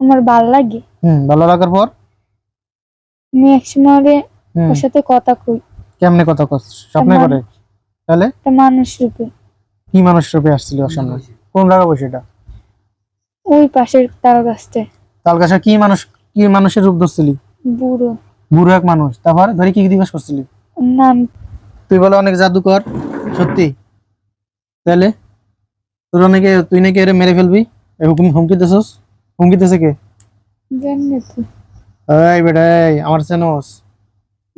আমার ভালো লাগে। ভালো লাগার পর আমি একসময় ওর সাথে কথা কই। কেমনে কথা কস? স্বপ্নে করে? তাহলে একটা মানুষ রূপে। কি মানুষ রূপে আসছিল ওর সামনে? কোন জায়গা বসে এটা? ওই পাশের তাল গাছটা। তাল গাছে কি মানুষের রূপ ধরছিলি? বুড়ো। বুড়ো এক মানুষ। তারপর ধরে কি দিবস করছিলি? নাম তুই বলে অনেক জাদুকর, সত্যি? তাহলে তুই নাকি এর মেরে ফেলবি? হুমকি দিছস? হুমকি দিছে কে? জানি তো। এই বেটা, আমার চেনস?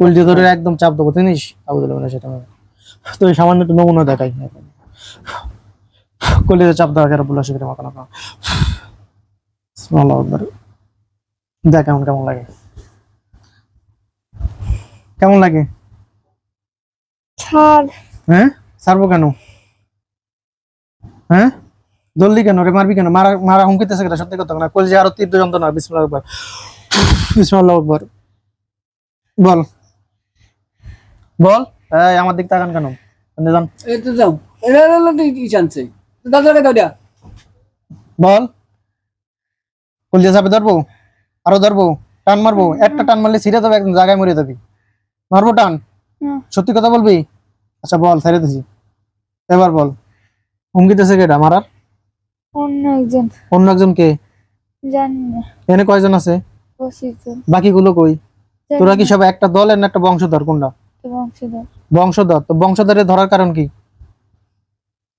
উল্টে ধরে একদম চাপ দেবো, চিনিস? আবুদুল সেটা তুই সামান্য একটু নমুনা দেখাই। কলিতে চাপ দেওয়া কেন বলে সেটা মাথা না। দেখ কেমন লাগে, কেমন লাগে? ছাড়। হ্যাঁ, ছাড়বো কেন? হ্যাঁ, দললি কেন রে? মারবি কেন? মারা মারা হুমকিতেছে কেন? সত্যি কথা না, কলজে আরো তীব্র যন্ত্রণা। বিসমিল্লাহ আকবার, বিসমিল্লাহ আকবার। বল বল, এই আমার দিক তাকান কেন? যান, এই তো যাও, এটা হলো কি চান্সে দাদাকে দাও দিয়া। বল। কলজে চাপে ধরবো? আরো ধরবো? টান মারবো? একটা টান মারলে ছিঁড়ে যাবে, একদম জায়গায় মরে যাবি। মারবো টান? সত্যি কথা বলবি? আচ্ছা বল, ছেড়ে দিছি। এবার বল, হুমকিতেছে কেটা মারার? অন্য একজন। অন্য একজন কে? জানি না। এখানে কয়জন আছে? বসিজন। বাকিগুলো কই? জানি তোরা কি না। সব একটা দলের না একটা বংশধর? কোনটা বংশধর। বংশধর? তো বংশধরের ধরার কারণ কি?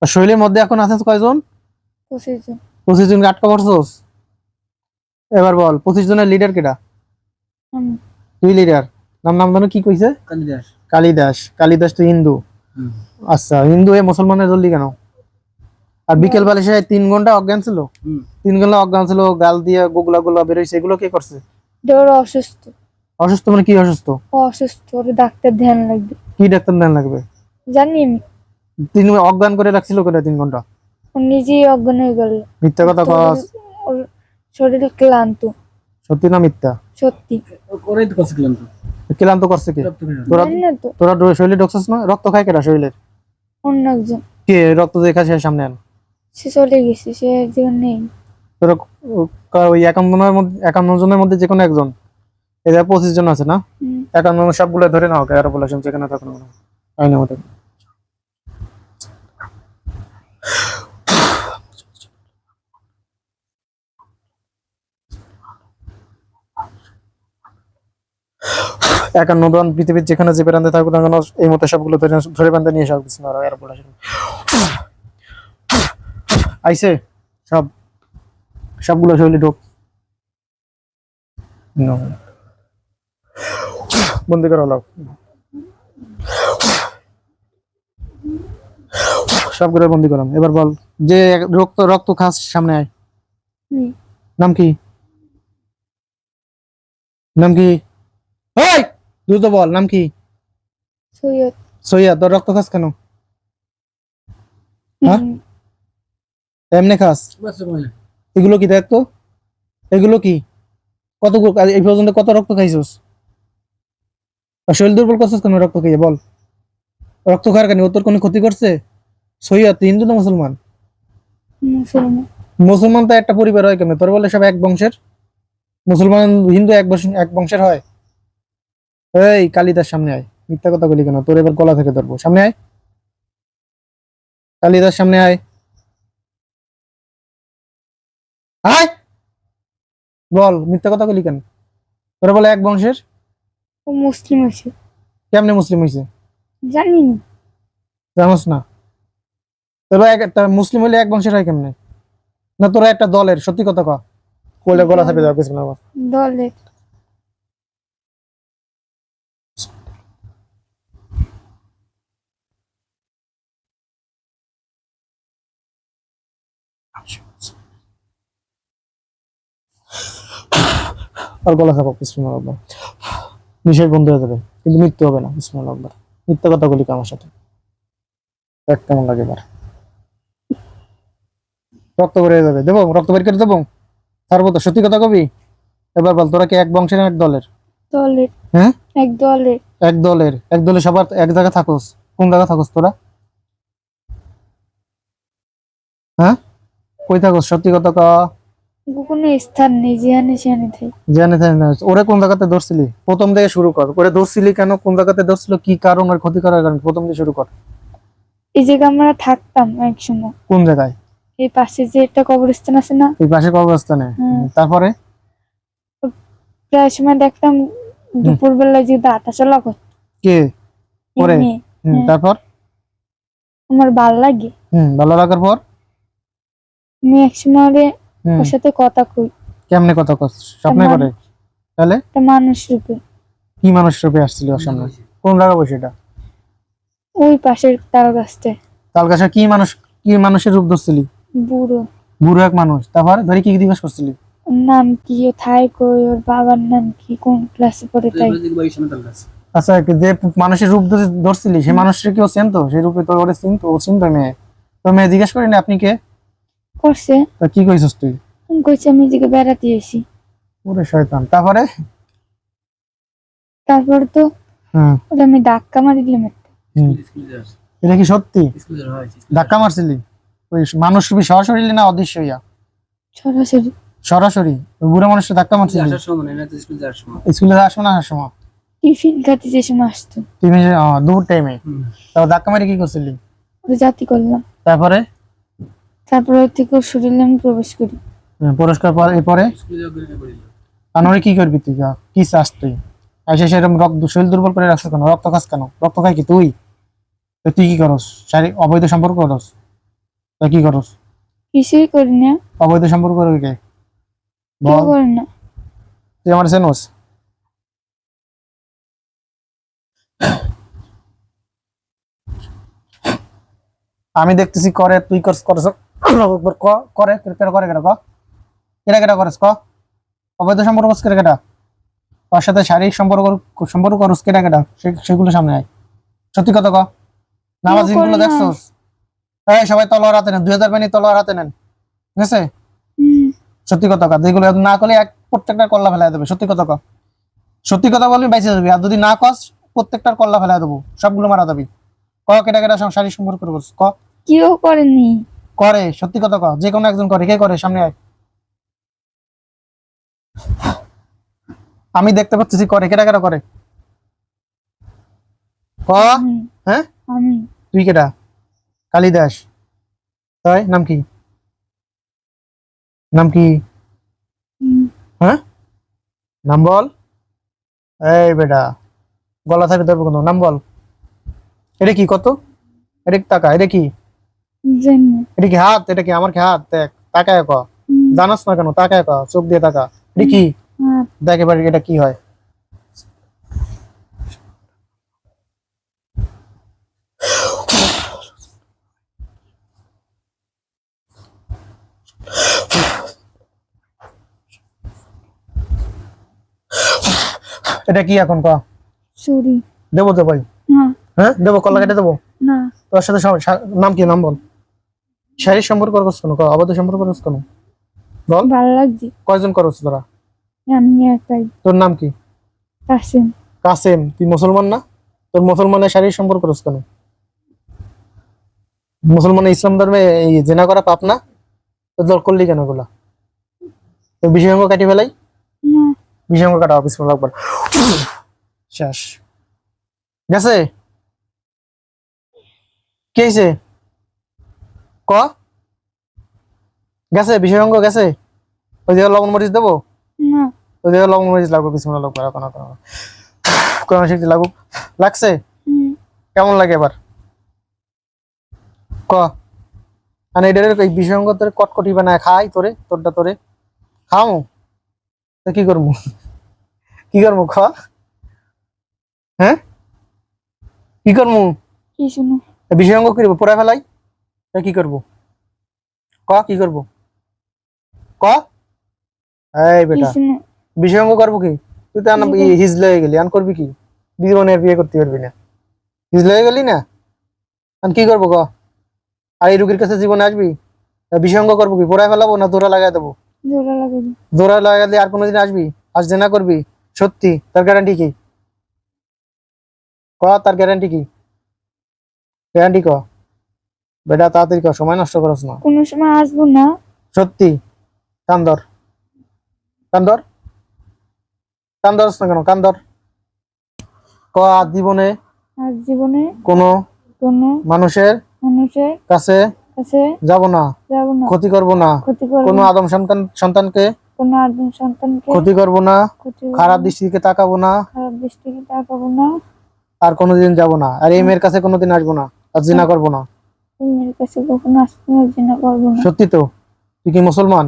আর শৈলীর মধ্যে এখন আছে কয়জন? 25 জন। 25 জনকে আটকা পড়ছস? এবার বল, 25 জনের লিডার কেটা? আমি। তুই লিডার? নাম জানো কি কইছে? কালিদাস। কালিদাস। কালিদাস তো হিন্দু। আচ্ছা, হিন্দু হয়ে মুসলমানের ধরলি কেন? আর বিকেল বেলা সে 3 ঘন্টা অজ্ঞান ছিল। 3 ঘন্টা অজ্ঞান ছিল, গাল দিয়ে গোগলা বেরোইছে, এগুলো কে করছে? ওর অসুস্থ। অসুস্থ মানে কি অসুস্থ? অসুস্থ, ওর ডাক্তার ধ্যান লাগবে। কি ডাক্তার দেন লাগবে? জানি আমি। 3 অজ্ঞান করে রাখছিল কেন 3 ঘন্টা? ও নিজেই অজ্ঞান হয়ে গেল। মিথ্যা কথা কস। ওর শরীর ক্লান্ত। সত্যি না মিথ্যা? সত্যি। ওরাই তো করছিলাম তো। ক্লান্ত করছে কে? তোরা জানি না তো। তোরা শরীরে ঢুকছিস না? রক্ত খায় কেটা শরীরের? অন্য একজন। কে রক্ত দেখা সে সামনে আন? সে চলে গেছে, সে একজন নেই। তোরা ওই 51 জনের মধ্যে যে কোনো একজন? এদের 25 জন আছে না? 51 সবগুলো ধরে নাও, আর বলে শুনছে কেন তখন আইনের মতো। একান্ন জন পৃথিবীর যেখানে যে বেরান্তে থাকুক না কেন, এই মতো সবগুলো ধরে বান্ধে নিয়ে এসে বিসমিল্লাহ আর বলে আইছে সব, সবগুলো শৈলী ঢোক। বন্দি করা হলো, সবগুলো বন্দি করলাম। এবার বল, যে রক্ত রক্ত খাস সামনে আয়। নাম কি? নাম কি? এই দ্রুত বল, নাম কি? সৈয়দ। সৈয়দ। তোর রক্ত খাস কেন? হ্যাঁ, এমনি খাস? এগুলো কি দেখ তো, এগুলো কি? কত এই পর্যন্ত কত রক্ত খাইছস? আর শরীর দুর্বল করছিস কেন রক্ত খাইয়ে? বল, রক্ত খাওয়ার কেন? ও তোর কোনো ক্ষতি করছে? সৈয়দ তুই হিন্দু না মুসলমান? মুসলমান। মুসলমান তো একটা পরিবার হয় কেমন? তোর বলে সব এক বংশের? মুসলমান হিন্দু এক বংশের হয়? এই কালিদাস সামনে আয়। মিথ্যা কথা বলি কেন? তোর এবার গলা থেকে ধরবো। সামনে আয়, কালিদাস সামনে আয়। আয়, বল মিথ্যা কথা বলি কেন? তোরা বলে এক বংশের? ও মুসলিম আছে। কেমনে মুসলিম হয়েছে? জানি না। জানোস না? তোরা একটা মুসলিম হলে এক বংশের হয় কেমনে? না তোরা একটা দলের? সত্যি কথা কয়, কোলে গলা চেপে যাও কিছু না। দলের। আর গলা চাপো, বিসমিল্লাহ আকবার। নিশ্বাস বন্ধ হয়ে যাবে, কিন্তু মৃত্যু হবে না। বিসমিল্লাহ আকবার। মিথ্যা কথা বলি আমার সাথে? দেখ কেমন লাগে। এবার রক্ত বের হয়ে যাবে, দেবো রক্ত বের করে দেবো, ছাড়বো তো? সত্যি কথা কবি? এবার বল, তোরা কি এক বংশের না এক দলের? দলের। হ্যাঁ, এক দলের। এক দলের। এক দলে সবার এক জায়গায় থাকোস? কোন জায়গায় থাকোস তোরা? হ্যাঁ, কই থাকোস? সত্যি কথা ক। কোনো স্থান নেই যেখানে সেখানে থাকি। জানে তাই না, ওরে কোন জায়গাতে ধরছিলি? প্রথম থেকে শুরু কর, ওরে ধরছিলি কেন, কোন জায়গাতে ধরছিল, কি কারণ ওর ক্ষতি করার কারণ, প্রথম থেকে শুরু কর। এই জায়গায় আমরা থাকতাম এক সময়, কোন জায়গায়? এই পাশে যে একটা কবরস্থান আছে না, এই পাশে কবরস্থানে। তারপরে প্রায় সময় দেখতাম দুপুর বেলা যে হাঁটা চলা করতো কে ওরে? এমনি। তারপর আমার ভাল লাগে। ভালো লাগার পর আমি এক সময় ওর সাথে কথা কই। কেমনে কথা কস? স্বপ্নে করে? তাহলে একটা মানুষ রূপে। কি মানুষ রূপে আসছিল ওর সামনে? কোন জায়গা বসে এটা? ওই পাশের তাল গাছটা। তাল গাছে কি মানুষ, কি মানুষের রূপ ধরছিলি? বুড়ো। বুড়ো এক মানুষ। তারপর ধরে কি জিজ্ঞেস করছিলি? ওর নাম কি, ও থাই কই, ওর বাবার নাম কি, কোন ক্লাসে পড়ে তাই। আচ্ছা, যে মানুষের রূপ ধরছিলি সেই মানুষের কি ও চিনতো? সেই রূপে তোর ওরে চিনতো? ও চিনতো মেয়ে? তো মেয়ে জিজ্ঞেস করিনি আপনি কে? করছে। তা কি কইছস তুই? আমি কইছি আমি এদিকে বেড়াতে এসি। ওরে শয়তান। তারপরে তারপর তো হ্যাঁ, ওটা আমি ধাক্কা মারি দিলাম একটা। এটা কি সত্যি ধাক্কা মারছিলি? ওই মানুষ রূপী সরাসরি না অদৃশ্য হইয়া? সরাসরি। সরাসরি ওই বুড়া মানুষটা ধাক্কা মারছিলি? স্কুলে যাওয়ার সময় না আসার সময়? টিফিন খাতে যে সময় আসতো তুমি দুপুর টাইমে? তারপর ধাক্কা মারি কি করছিলি? ওটা জাতি করলাম। তারপরে তারপর ওর থেকে ওর শরীরে আমি প্রবেশ করি। পুরস্কার পর এরপরে আনোরে কি করবি তুই? কি চাস তুই? এসে সেরকম রক্ত শরীর দুর্বল করে রাখছ কেন? রক্ত খাস কেন? রক্ত খাই কি তুই? তো তুই কি করস? শারীরিক অবৈধ সম্পর্ক করস? তা কি করস? কিছুই করি না। অবৈধ সম্পর্ক করবি কে? কেউ বল। করে না। তুই আমার চেনস? আমি দেখতেছি করে, তুই করস করস করে কেটা করে কেটা ক কেটা কেটা করস ক? অবৈধ সম্পর্ক করস কেটা কেটা? ওর সাথে শারীরিক সম্পর্ক সম্পর্ক করস কেটা কেটা? সেগুলো সামনে আয়, সত্যি কথা ক। নামাজ করে দিনগুলো না। দেখছস? এই সবাই তলোয়ার হাতে নেন, 2000 বাহিনী তলোয়ার হাতে নেন, ঠিক আছে? সত্যি কথা ক, যেগুলো না করলে প্রত্যেকটা কল্লা ফেলাই দেবে। সত্যি কথা ক, সত্যি কথা বলবি বাইচে যাবি, আর যদি না কস প্রত্যেকটার কল্লা ফেলাই দেবো, সবগুলো মারা যাবি। ক কেটা কেটা শারীরিক সম্পর্ক করস ক? কেউ করেনি। করে, সত্যি কথা ক, যে কোনো একজন করে। কে করে? সামনে আয়, আমি দেখতে পাচ্ছি করে। কেটা কেটা করে ক? হ্যাঁ, আমি। তুই কেটা? কালিদাস। তাই নাম কি? নাম কি? হ্যাঁ, নাম বল। এই বেটা গলা থাকবে ধরবো কিন্তু, নাম বল। এটা কি? কত? এটা কি টাকা? এটা কি? জানি। এটা কি হাত? এটা কি আমার কি হাত? দেখ, তাকায় ক। জানাস না কেন? তাকায় ক, চোখ দিয়ে তাকা। এটা কি? দেখ এবার এটা কি হয়। এটা কি এখন ক? চুরি। দেবো তো ভাই? না। হ্যাঁ দেবো, কল্লা কেটে দেবো। না। তোর সাথে নাম কি? নাম বল। শারীরিক সম্পর্ক করছ কেন? অবৈধ সম্পর্ক করছ কেন? বল। ভালো লাগছে। কয়জন করছ তোরা? আমি একাই। তোর নাম কি? কাসেম। কাসেম। তুই মুসলমান না? তোর মুসলমানের শারীরিক সম্পর্ক করছ কেন? মুসলমানের ইসলাম ধর্মে এই জেনা করা পাপ না? তোর করলি কেন ওগুলা? তোর বিষয়াঙ্গ কাটি ফেলাই। না। বিষয়াঙ্গ কাটা, বিসমিল্লাহ আকবার। শেষ। গেছে? কে হয়েছে ক? গেছে? বিষয়াঙ্গ গেছে? ওই জায়গায় লবণ মরিচ দেবো? না। ওই জায়গায় লবণ মরিচ লাগবে। বিসমিল্লাহ আকবার। এখন কোরআন শরীফ লাগুক। লাগছে? কেমন লাগে এবার ক? মানে এটার এই বিষয়ঙ্গ তোর কটকটি বানায় খাই তোরে, তোরটা তোরে খাও, তো কি করবো? কি করবো খ? হ্যাঁ, কি করবো? কি শুনো? বিষয়ঙ্গ কি করবো? পোড়া ফেলাই? কি করবো ক? কি করবো ক? এই কি বেটা শুনো? বিষয়ঙ্গ করবো কি? তুই তো হিজলে হয়ে গেলি, আন করবি কি? জীবনে বিয়ে করতে পারবি না, হিজলে হয়ে গেলি না, আন কি করবো ক? আর এই রুগীর কাছে জীবনে আসবি? বিষয়ঙ্গ করবো কি? পোড়া ফেলাবো না জোড়া লাগাই দেবো? জোড়া লাগাই। জোড়া লাগালে আর কোনোদিন আসবি? আজ জেনা করবি সত্যি, তার গ্যারান্টি কি ক? তার গ্যারান্টি কি? গ্যারান্টি ক বেটা, তাড়াতাড়ি ক, সময় নষ্ট করস না। কোনো সময় আসবো না। সত্যি? কান ধর। কান্দর কান্দরস না কেন কান্দর ক আর জীবনে আর জীবনে কোনো কোনো মানুষের মানুষের কাছে কাছে যাব না, যাব না, ক্ষতি করব না, ক্ষতি করব কোনো না, আদম সন্তানকে কোনো আদম সন্তানকে ক্ষতি করব না, ক্ষতি করব খারাপ না, দৃষ্টিতে তাকাবো না, খারাপ দৃষ্টিতে তাকাবো না, আর কোনোদিন যাব না, আর এই মেয়ের কাছে কোনোদিন আসবো না, আর জিনা করব না। মেয়ের কাছে কখনো আসতে জিনা করবো না। সত্যি তো? তুই কি মুসলমান?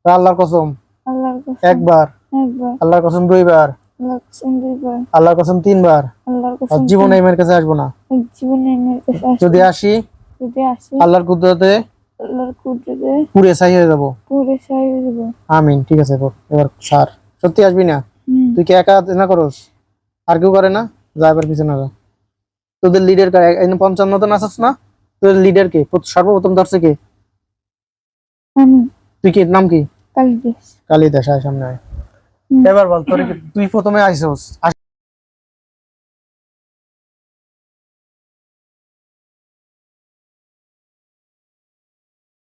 তা আল্লাহর কসম আল্লাহর কসম একবার, একবার, আল্লাহর কসম দুইবার, আল্লাহর কসম দুইবার, আল্লাহর কসম তিনবার, আল্লাহর আর কসম জীবনে এই মেয়ের কাছে আসবো না। জীবনে মেয়ের কাছে যদি আসি যদি আসি আল্লাহর কুদরতে আল্লাহর কুদরতে পুড়ে ছাই হয়ে যাবো। পুরে ছাই হয়ে যাবো। আমিন। ঠিক আছে বল এবার স্যার, সত্যি আসবি না? হুম। তুই কি একা না করস? আর কেউ করে না? যা এবার পিছনে যা। তোদের লিডার কে 55 নাচাস না? তোদের লিডার কে? সর্বপ্রথম ধরছে কে? আমি তুই কি নাম কি? কালিদাস। কালিদাস। আয় সামনে আয়। হুম। এবার বল তুই প্রথমে আইসস